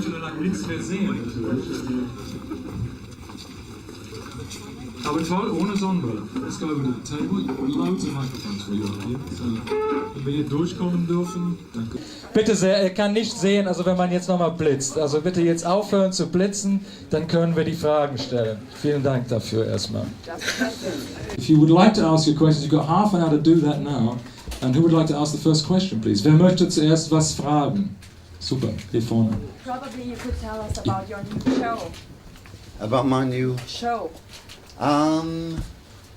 Teufel lang nichts mehr sehen. Aber toll, ohne Sonnenbrille. Let's go over to the table. Loads of microphones for you up here. So, wenn wir hier durchkommen dürfen, dann... Bitte sehr, er kann nicht sehen, also wenn man jetzt nochmal blitzt. Also bitte jetzt aufhören zu blitzen, dann können wir die Fragen stellen. Vielen Dank dafür erstmal. If you would like to ask your questions, you've got half an hour to do that now. And who would like to ask the first question, please? Wer möchte zuerst was fragen? Super, hier vorne. Probably you could tell us about your new show. About my new Show.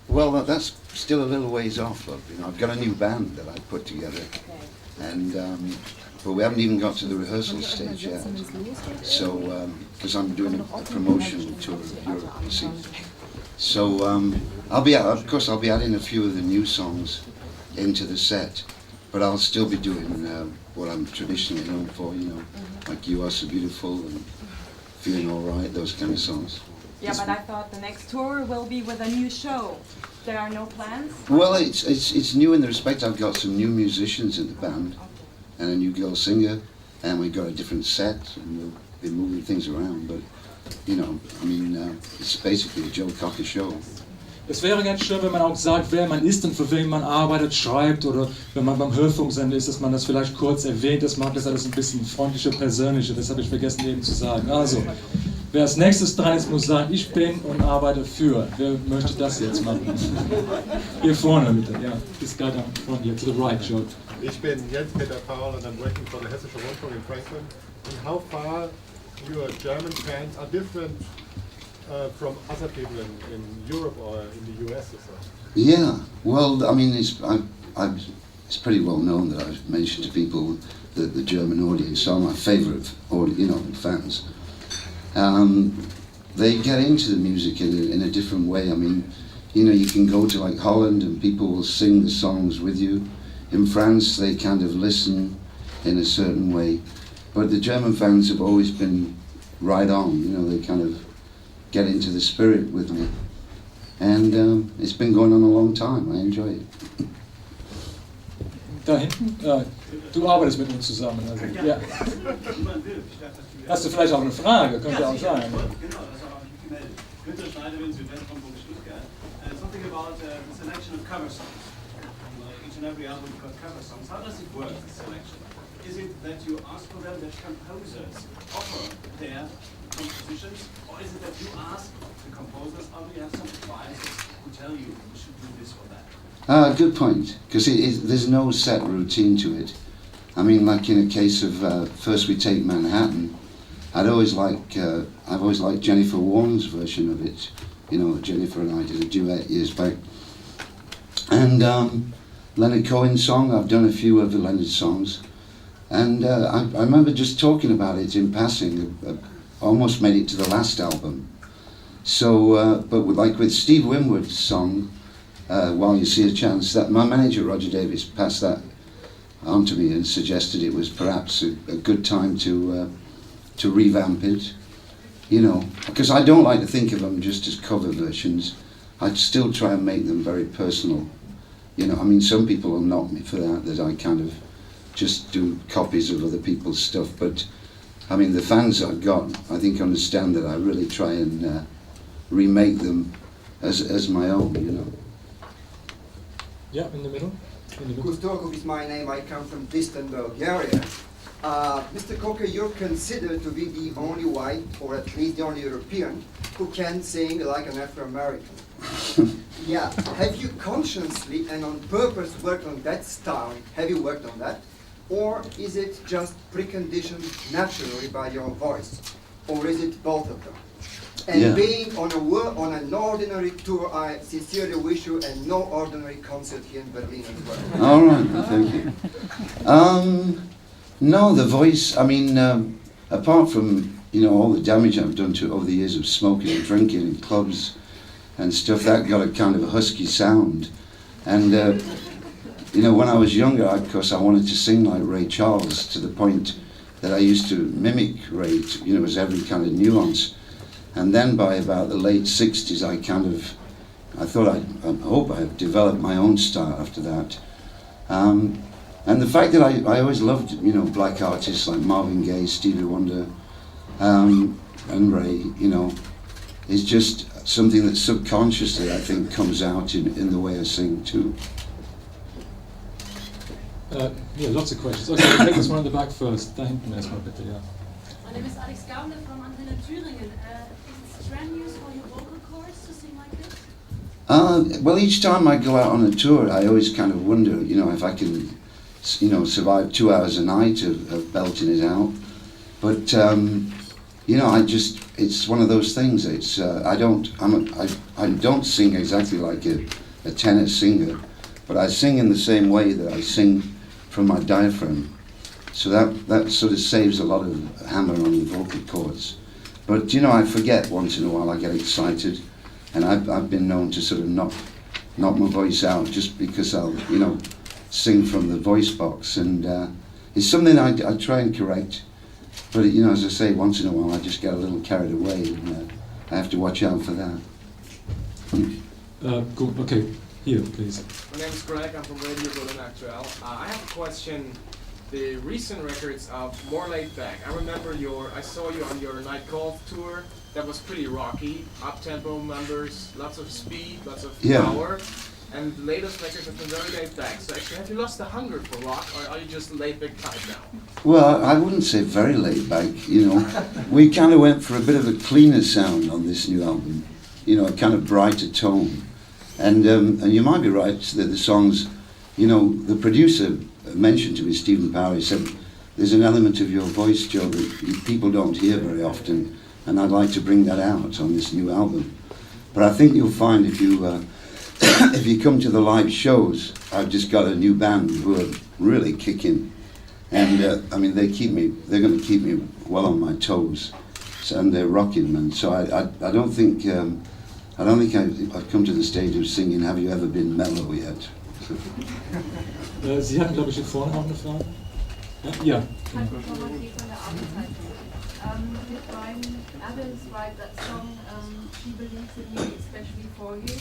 Well, that's still a little ways off. You know, I've got a new band that I put together, and but we haven't even got to the rehearsal stage yet. So, because I'm doing a promotional tour of Europe, you see. So, of course, I'll be adding a few of the new songs into the set, but I'll still be doing what I'm traditionally known for. You know, like "You Are So Beautiful" and "Feeling All Right," those kind of songs. Yeah, but I thought the next tour will be with a new show. There are no plans? Well, it's new in the respect I've got some new musicians in the band, and a new girl singer, and we've got a different set, and we'll be moving things around, but, you know, I mean, it's basically a Joe Cocker show. Es wäre ganz schön, wenn man auch sagt, wer man ist und für wen man arbeitet, schreibt, oder wenn man beim Hörfunksender ist, dass man das vielleicht kurz erwähnt. Das macht das alles ein bisschen freundlicher, persönlicher, das habe ich vergessen eben zu sagen. Also, wer als nächstes dran ist, muss sagen, ich bin und arbeite für. Wer möchte das jetzt machen? Hier vorne bitte, ja. This guy down front here, to the right, Joe. Ich bin Jens-Peter Paul and I'm working for the Hessische Rundfunk in Frankfurt. And how far your German fans are different from other people in Europe or in the US or so? Yeah, well, I mean, it's pretty well known that I've mentioned to people that the German audience are my favourite, fans. They get into the music in a different way. I mean, you can go to like Holland and people will sing the songs with you. In France, they kind of listen in a certain way. But the German fans have always been right on, they kind of get into the spirit with me. And it's been going on a long time. I enjoy it. Da hinten, du arbeitest mit uns zusammen. Also, ja. Hast du vielleicht auch eine Frage? Könnte auch sein. Genau, das habe ich mich gemeldet. Günther Schneiderin, Südwestfranken, Stuttgart. Something about the selection of cover songs. Each and every album got cover songs. How does it work, the selection? Is it that you ask for them, that composers offer their compositions, or is it that you ask the composers, or do you have some advisors who tell you you should do this or that? Good point, because there's no set routine to it. I mean, like in a case of First We Take Manhattan, I've always liked Jennifer Warren's version of it. Jennifer and I did a duet years back. And Leonard Cohen's song, I've done a few of the Leonard songs. And I remember just talking about it in passing. Almost made it to the last album. So, but with Steve Winwood's song, While You See a Chance, that my manager Roger Davis passed that on to me and suggested it was perhaps a good time to revamp it. Because I don't like to think of them just as cover versions. I'd still try and make them very personal. I mean, some people will knock me for that I kind of just do copies of other people's stuff, but I mean, the fans I've got, I think, understand that I really try and remake them as my own, Yeah, in the middle. Kustorkov is my name. I come from distant Bulgaria. Mr. Cocker, you're considered to be the only white, or at least the only European, who can sing like an Afro-American. Yeah. Have you consciously and on purpose worked on that style? Have you worked on that? Or is it just preconditioned naturally by your voice? Or is it both of them? And being on an ordinary tour, I sincerely wish you a no ordinary concert here in Berlin as well. All right, thank you. No, the voice, I mean, apart from, all the damage I've done to it over the years of smoking and drinking in clubs and stuff, that got a kind of a husky sound. And, when I was younger, of course, I wanted to sing like Ray Charles, to the point that I used to mimic Ray, as every kind of nuance. And then by about the late 60s, I hope I've developed my own style after that. And the fact that I always loved, black artists like Marvin Gaye, Stevie Wonder, and Ray, you know, is just something that subconsciously I think comes out in the way I sing too. Yeah, lots of questions. Okay, we'll take this one in the back first. Da hinten erstmal bitte, ja. My name is Alex Gabler from Antenne Thüringen. Is it strenuous for your vocal cords to sing like this? Well, each time I go out on a tour, I always kind of wonder, you know, if I can, you know, survive 2 hours a night of belting it out. But you know, it's one of those things. It's I don't sing exactly like a tenor singer, but I sing in the same way that I sing from my diaphragm. So that sort of saves a lot of hammer on the vocal cords. But you know, I forget once in a while. I get excited, and I've been known to sort of knock my voice out just because I'll, you know, sing from the voice box, and it's something I try and correct. But you know, as I say, once in a while I just get a little carried away, and I have to watch out for that. Good. Okay, here, please. My name is Greg. I'm from Radio Berlin Actual. I have a question. The recent records are more laid back. I remember I saw you on your night golf tour. That was pretty rocky, up-tempo numbers, lots of speed, lots of power. And the latest records have been very laid back. So actually, have you lost the hunger for rock, or are you just laid back type now? Well, I wouldn't say very laid back, you know. We kind of went for a bit of a cleaner sound on this new album, you know, a kind of brighter tone. And you might be right that the songs, you know, the producer mentioned to me, Stephen Power, he said, there's an element of your voice, Joe, that people don't hear very often, and I'd like to bring that out on this new album. But I think you'll find if you if you come to the live shows, I've just got a new band who are really kicking, and I mean they're going to keep me well on my toes, and they're rocking, man. So I don't think I've come to the stage of singing "Have You Ever Been Mellow" yet. Sie hatten, glaube ich, hier vorne auch eine Frage. Ja. Did Brian Adams write that song, She Believes in Me, especially for you?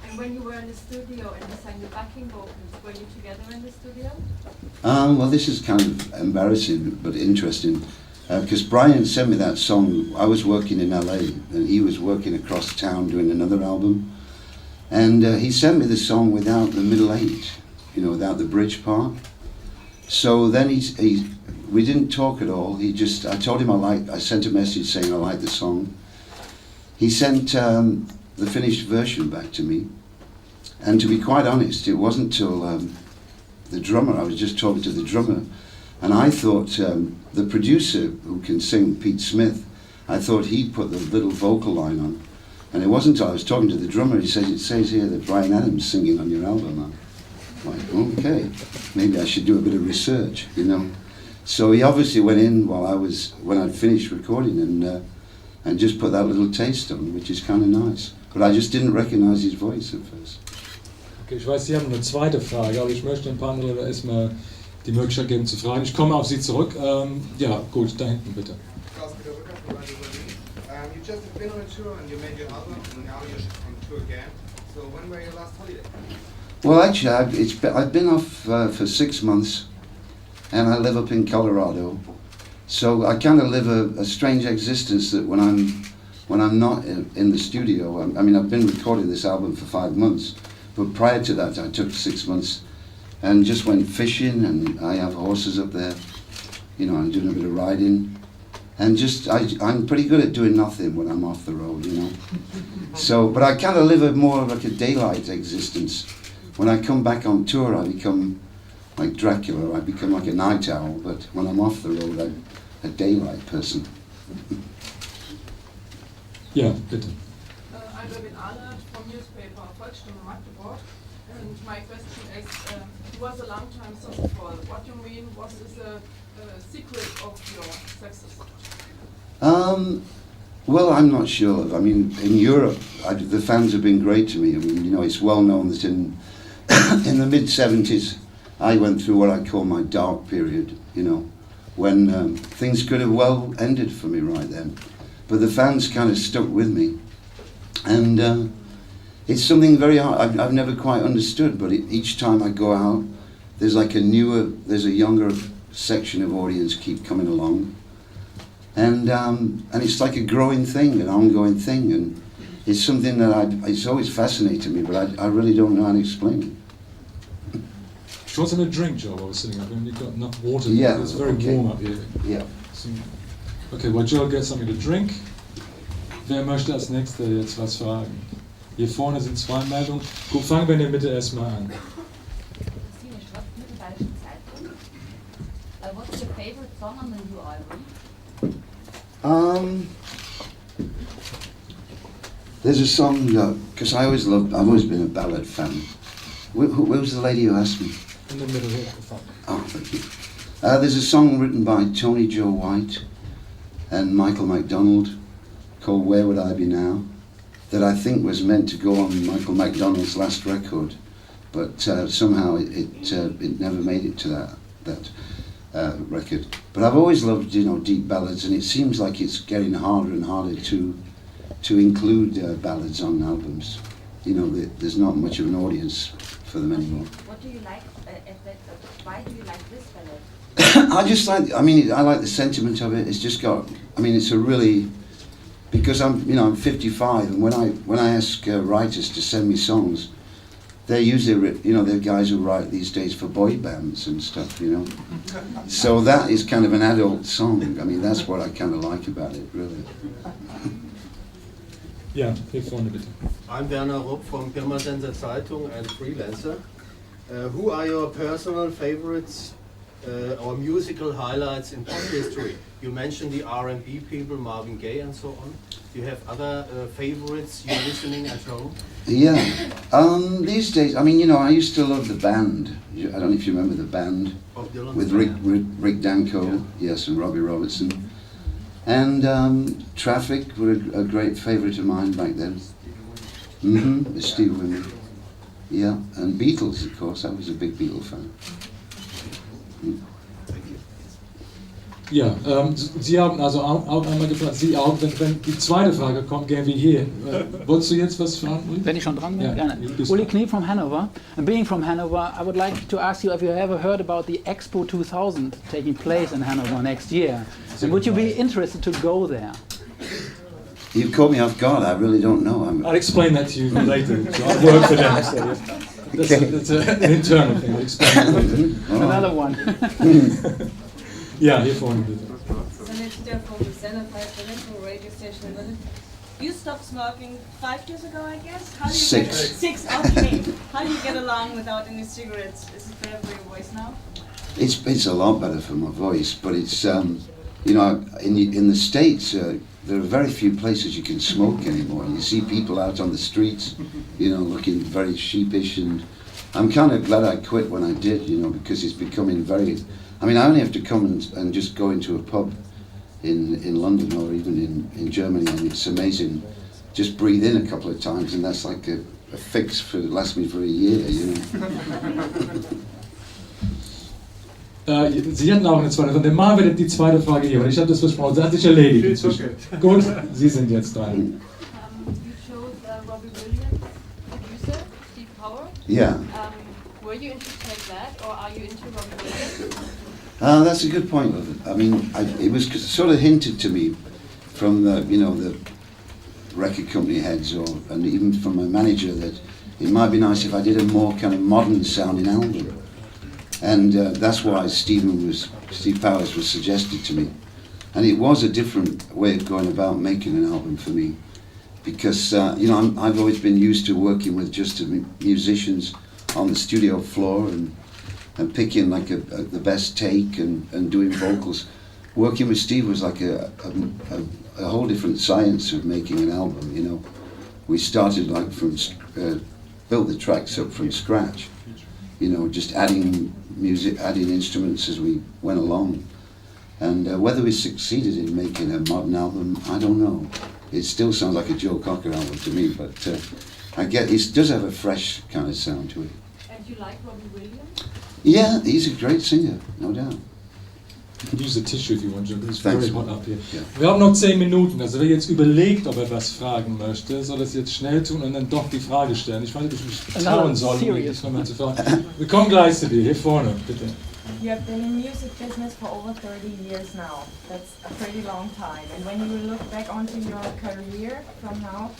And when you were in the studio and you sang the backing vocals, were you together in the studio? Well, this is kind of embarrassing but interesting, because Brian sent me that song. I was working in LA and he was working across town doing another album, and he sent me the song without the middle eight, you know, without the bridge part. So then we didn't talk at all. I told him I sent a message saying I like the song. He sent the finished version back to me, and to be quite honest, it wasn't till the drummer, I was just talking to the drummer, and I thought the producer who can sing, Pete Smith, I thought he'd put the little vocal line on, and it wasn't until I was talking to the drummer, he says, it says here that Brian Adams singing on your album. I'm like, okay, maybe I should do a bit of research, you know. So he obviously went in when I'd finished recording, and just put that little taste on, which is kind of nice. But I just didn't recognize his voice at first. Okay, ich weiß, Sie haben eine zweite Frage, aber ich möchte dem Panel erstmal die Möglichkeit geben zu fragen. Ich komme auf Sie zurück. Ja, gut, da hinten bitte. You just been on a tour and you made your album, and now you're on tour again. So when were your last holiday? Well, actually, I've been off for 6 months, and I live up in Colorado. So I kind of live a strange existence that when I'm not in the studio, I mean, I've been recording this album for 5 months, but prior to that I took 6 months and just went fishing, and I have horses up there, you know, I'm doing a bit of riding, and I'm pretty good at doing nothing when I'm off the road, you know. So, but I kind of live more of like a daylight existence. When I come back on tour, I become like Dracula, I become like a night owl, but when I'm off the road, I'm a daylight person. Ja, bitte. I'm Robin Arnold from newspaper Volksstimme Magdeburg, and my question is, it was a long time successful. What do you mean, what is the secret of your success? Well, I'm not sure. I mean, in Europe, the fans have been great to me. I mean, you know, it's well known that in the mid-70s, I went through what I call my dark period, you know, when things could have well ended for me right then. But the fans kind of stuck with me. And it's something very hard, I've never quite understood, but each time I go out, there's like there's a younger section of audience keep coming along. and it's like a growing thing, an ongoing thing, and it's something that it's always fascinated me, but I really don't know how to explain it. She wants a drink, Joe, while we're sitting up here, and you've got enough water. Yeah, It's very warm up here. Yeah. So, okay, well, Joe gets something to drink. Wer möchte als Nächster jetzt was fragen? Hier vorne sind 2 Meldungen. Gut, fangen wir in der Mitte erstmal an. What's your favorite song on the new album? There's a song, because I've always been a ballad fan. Where was the lady who asked me? In the middle here. Oh, thank you. There's a song written by Tony Joe White and Michael McDonald called Where Would I Be Now, that I think was meant to go on Michael McDonald's last record, but somehow it never made it to that record. But I've always loved, deep ballads, and it seems like it's getting harder and harder to include ballads on albums. There's not much of an audience for them anymore. What do you like? Why do you like this ballad? I like the sentiment of it. It's just got, it's a really, because I'm 55, and when I ask writers to send me songs, they're usually, they're guys who write these days for boy bands and stuff, So that is kind of an adult song. That's what I kind of like about it, really. Ja, hier vorne bitte. I'm Werner Rupp from Pirmasens Zeitung and freelancer. Who are your personal favorites or musical highlights in pop history? You mentioned the R&B people, Marvin Gaye and so on. Do you have other favorites you're listening at home? Yeah. These days, I used to love the band. I don't know if you remember the band with Rick Danko, yes, and Robbie Robertson. And Traffic were a great favourite of mine back then. Stevie Wonder. Yeah, and Beatles, of course. I was a big Beatle fan. Ja, Sie haben also auch einmal gefragt, Sie auch, wenn die zweite Frage kommt, gern wie hier. Wolltest du jetzt was fragen, Uli? Wenn ich schon dran bin? Ja, Gerne. Uli Knie from Hanover. And being from Hanover, I would like to ask you if you ever heard about the Expo 2000 taking place in Hanover next year. And would you be interested to go there? You've caught me off guard. I really don't know. I'll explain that to you later. So I work for them. So that's an internal thing. I'll explain it. Another one. Ja, hier vorne bitte. Senator from the Senate, Berlin radio station in Berlin. You stopped smoking 5 years ago, I guess? How do you 6. 6, okay. How do you get along without any cigarettes? Is it better for your voice now? It's a lot better for my voice, but it's in the States there are very few places you can smoke anymore. You see people out on the streets, looking very sheepish, and I'm kind of glad I quit when I did, because it's becoming very. I only have to come and just go into a pub in London or even in Germany, and it's amazing. Just breathe in a couple of times, and that's like a fix for lasts me for a year, Sie hatten auch eine zweite Frage. Dann machen wir die zweite Frage hier, weil ich habe das versprochen. Das hat sich erledigt inzwischen. Gut, Sie sind jetzt dran. You chose Robbie Williams, producer, Steve Power. Yeah. Were you into Take That, or are you into Robbie Williams? That's a good point. It was sort of hinted to me from the record company heads, and even from my manager, that it might be nice if I did a more kind of modern sounding album. And that's why Steve Powers was suggested to me. And it was a different way of going about making an album for me, because I've always been used to working with just musicians on the studio floor and picking like the best take and doing vocals. Working with Steve was like a whole different science of making an album. We started like built the tracks up from scratch. Just adding music, adding instruments as we went along. And whether we succeeded in making a modern album, I don't know. It still sounds like a Joe Cocker album to me, but it does have a fresh kind of sound to it. And you like Robbie Williams? Yeah, he's a great singer, no doubt. You can use the tissue if you want, Joe. It's Thanks. very hot up here. Yeah. Wir haben noch 10 Minuten, also wer jetzt überlegt, ob er was fragen möchte, soll das jetzt schnell tun und dann doch die Frage stellen. Ich weiß nicht, ob ich mich trauen soll, um dich nochmal zu fragen. Wir kommen gleich zu dir, hier vorne, bitte. You have been in music business for over 30 years now. That's a pretty long time. And when you look back onto your career from now,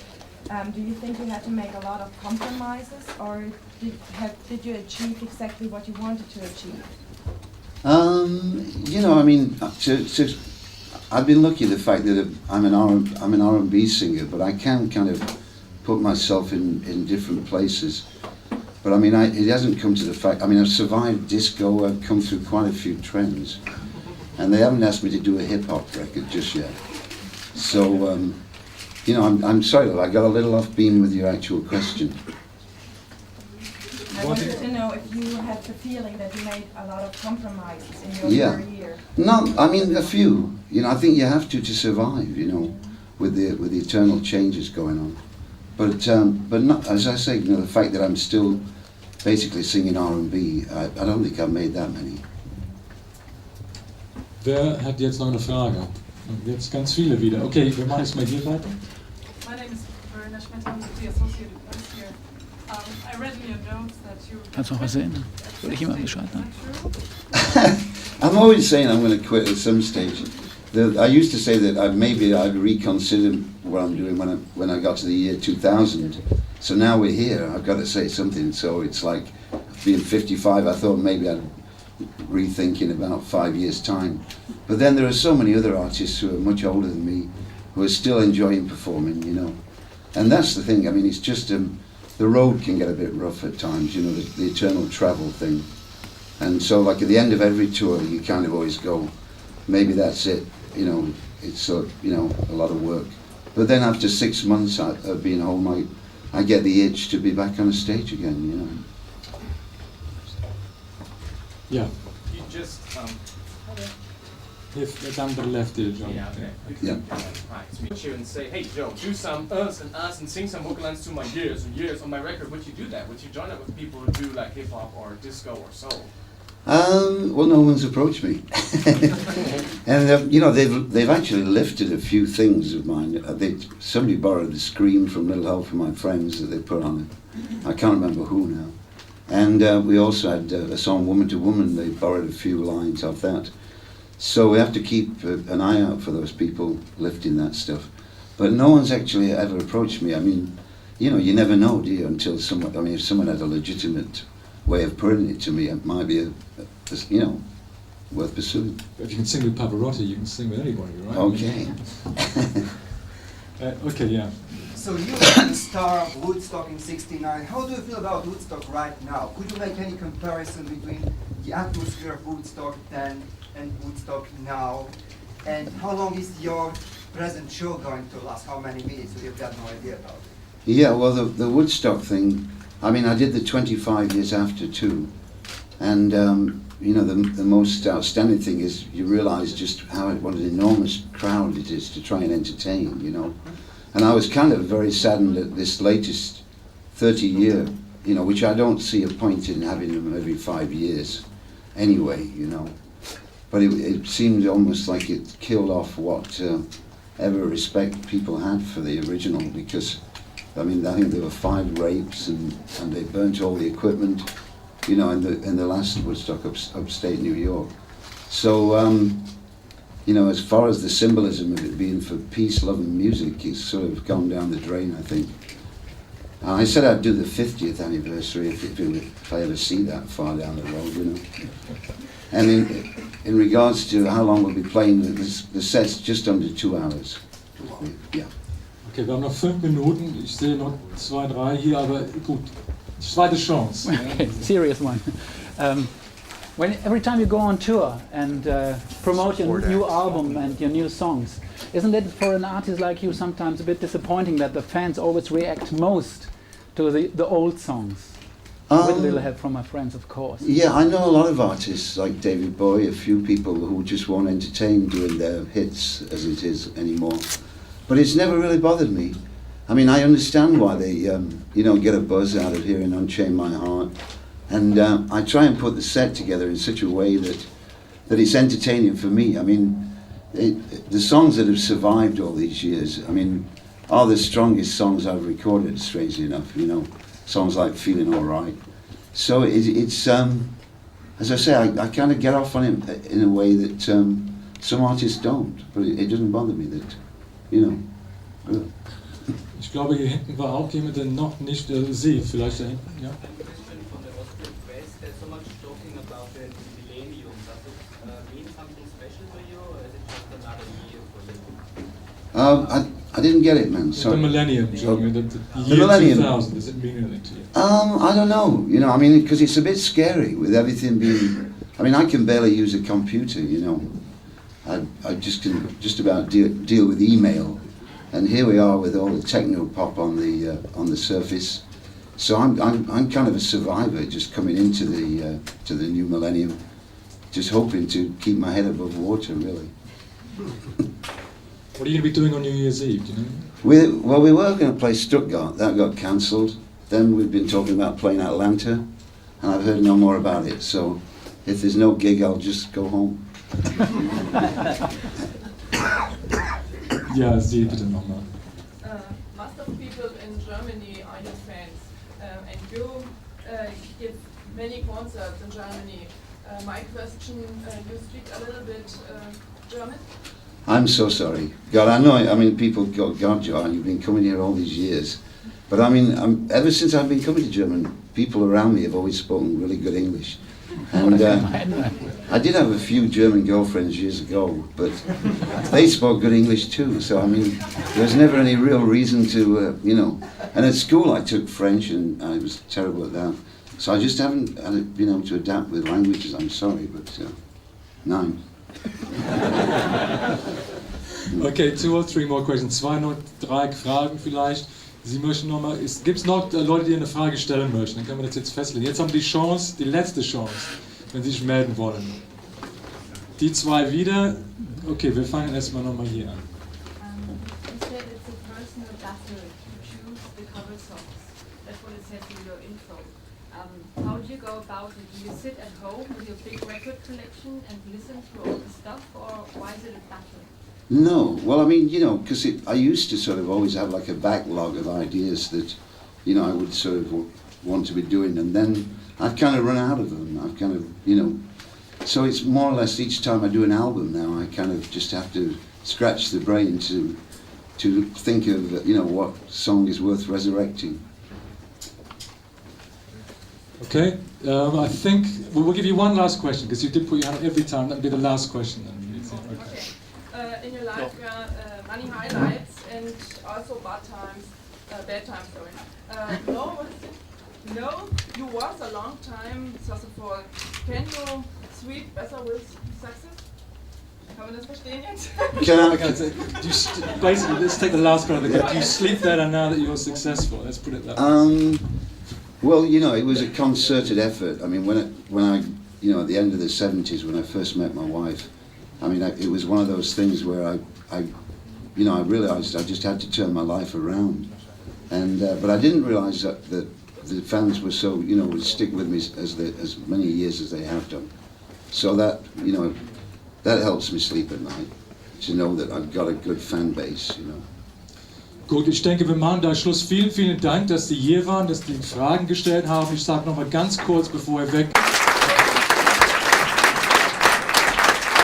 do you think you had to make a lot of compromises, or did you achieve exactly what you wanted to achieve? You know, I mean, I've been lucky the fact that I'm an R&B singer, but I can kind of put myself in different places. But I mean, it hasn't come to the fact, I mean, I've survived disco, I've come through quite a few trends, and they haven't asked me to do a hip-hop record just yet. So, you know, I'm sorry that I got a little off beam with your actual question. I wanted to know if you had the feeling that you made a lot of compromises in your career. No, I mean, a few. You know, I think you have to survive, you know, with the eternal changes going on. But not, as I say, you know, the fact that I'm still basically singing R&B, I don't think I've made that many. Wer hat jetzt noch eine Frage? Und jetzt ganz viele wieder. Okay, wir machen es mal hier weiter. My name is Verena Schmidt, I'm the Associated Press here. I read in your notes that you... Kannst du noch was sehen? Würde ich immer Bescheid sagen. I'm always saying I'm going to quit at some stage. I used to say that maybe I'd reconsider what I'm doing when I got to the year 2000. So now we're here, I've got to say something. So it's like being 55, I thought maybe I'd rethink in about 5 years' time. But then there are so many other artists who are much older than me who are still enjoying performing, you know. And that's the thing, I mean, it's just the road can get a bit rough at times, you know, the eternal travel thing. And so like at the end of every tour, you kind of always go, maybe that's it, you know, it's you know, a lot of work. But then after 6 months of being home, I get the itch to be back on a stage again, you know. Yeah. You just If down the left here, John. yeah, okay. Yeah. Right. Meet you and say, hey Joe, do some us and sing some vocal lines to my years and years on my record. Would you do that? Would you join up with people who do like hip hop or disco or soul? Well, no one's approached me, and you know they've actually lifted a few things of mine. Somebody borrowed the Scream from Little Help from My Friends that they put on it. I can't remember who now. And we also had a song Woman to Woman. They borrowed a few lines of that. So we have to keep an eye out for those people lifting that stuff. But no one's actually ever approached me. I mean, you know, you never know, do you? Until someone. I mean, if someone had a legitimate way of putting it to me, it might be you know, worth pursuing. If you can sing with Pavarotti, you can sing with anybody, right? Okay. Okay, yeah. So you were the star of Woodstock in '69. How do you feel about Woodstock right now? Could you make any comparison between the atmosphere of Woodstock then and Woodstock now? And how long is your present show going to last? How many minutes? We've got no idea about it. Yeah, well, the Woodstock thing, I mean, I did the 25 years after too. And, you know, the most outstanding thing is you realize just what an enormous crowd it is to try and entertain, you know. And I was kind of very saddened at this latest 30-year, you know, which I don't see a point in having them every 5 years anyway, you know. But it seemed almost like it killed off what ever respect people had for the original, because, I mean, I think there were 5 rapes and they burnt all the equipment, you know, in the last Woodstock upstate New York. So, you know, as far as the symbolism of it being for peace, love and music, it's sort of gone down the drain, I think. I said I'd do the 50th anniversary if I ever see that far down the road, you know. And in regards to how long we'll be playing, the set's just under 2 hours. Yeah. Okay, wir haben noch 5 Minuten. Ich sehe noch 2, 3 hier, aber gut. Zweite Chance. Okay, serious one. Every time you go on tour and promote your new album and your new songs, isn't it for an artist like you sometimes a bit disappointing that the fans always react most to the old songs? With a little help from my friends, of course. Yeah, I know a lot of artists like David Bowie, a few people who just won't entertain doing their hits as it is anymore. But it's never really bothered me. I mean, I understand why they, you know, get a buzz out of hearing Unchain My Heart. And I try and put the set together in such a way that it's entertaining for me. I mean, the songs that have survived all these years, I mean, are the strongest songs I've recorded, strangely enough, you know. Songs like Feeling Alright. So it's as I say, I kind of get off on it in a way that some artists don't, but it doesn't bother me that, you know. Ich glaube, hier hinten war auch jemand, der noch nicht Sie, vielleicht da hinten, ja. I didn't get it, man. Sorry. The millennium, the year millennium. 2000, does it mean anything to you? I don't know. You know, I mean, because it's a bit scary with everything being. I mean, I can barely use a computer. You know, I just can just about deal with email, and here we are with all the techno pop on the surface. So I'm kind of a survivor, just coming into the new millennium, just hoping to keep my head above water, really. What are you going to be doing on New Year's Eve, do you know? We were going to play Stuttgart, that got cancelled. Then we've been talking about playing Atlanta, and I've heard no more about it. So if there's no gig, I'll just go home. Ja, Sie bitte nochmal. Most of people in Germany are your fans, and you give many concerts in Germany. My question, you speak a little bit German? I'm so sorry. God, I mean, people go, God, John, you've been coming here all these years. But I mean, ever since I've been coming to Germany, people around me have always spoken really good English. And I did have a few German girlfriends years ago, but they spoke good English too. So, I mean, there was never any real reason to, you know. And at school I took French and I was terrible at that. So I just haven't been able to adapt with languages, I'm sorry, but nein. Okay, 2 or 3 more questions. 2 noch 3 Fragen vielleicht. Sie möchten nochmal, gibt es noch Leute, die eine Frage stellen möchten? Dann können wir das jetzt festlegen. Jetzt haben wir die Chance, die letzte Chance, wenn Sie sich melden wollen. Die 2 wieder. Okay, wir fangen erstmal nochmal hier an. You said it's a personal battle to choose the cover songs. That's what it says in your intro. How do you go about it? Do you sit at home with your big record collection and listen to all the stuff, or why is it a battle? No, well, I mean, you know, because I used to sort of always have like a backlog of ideas that, you know, I would sort of want to be doing, and then I've kind of run out of them. I've kind of, you know, so it's more or less each time I do an album now, I kind of just have to scratch the brain to think of, you know, what song is worth resurrecting. Okay, I think we'll give you one last question, because you did put your hand up every time. That'll be the last question then. Okay. In your life, many highlights and also bad times. No, you was a long time successful. Can you sweep better with success? Kann man das verstehen jetzt? Basically, let's take the last part of the game. Do you sleep better now that you're successful? Let's put it that way. Well, you know, it was a concerted effort. I mean, when I, you know, at the end of the 70s, when I first met my wife, I mean, it was one of those things where I realized I just had to turn my life around. And but I didn't realize that the fans were so, you know, would stick with me as many years as they have done. So that, you know, that helps me sleep at night, to know that I've got a good fan base, you know. Gut, ich denke, wir machen da Schluss. Vielen, vielen Dank, dass Sie hier waren, dass Sie Fragen gestellt haben. Ich sage noch mal ganz kurz, bevor ihr weg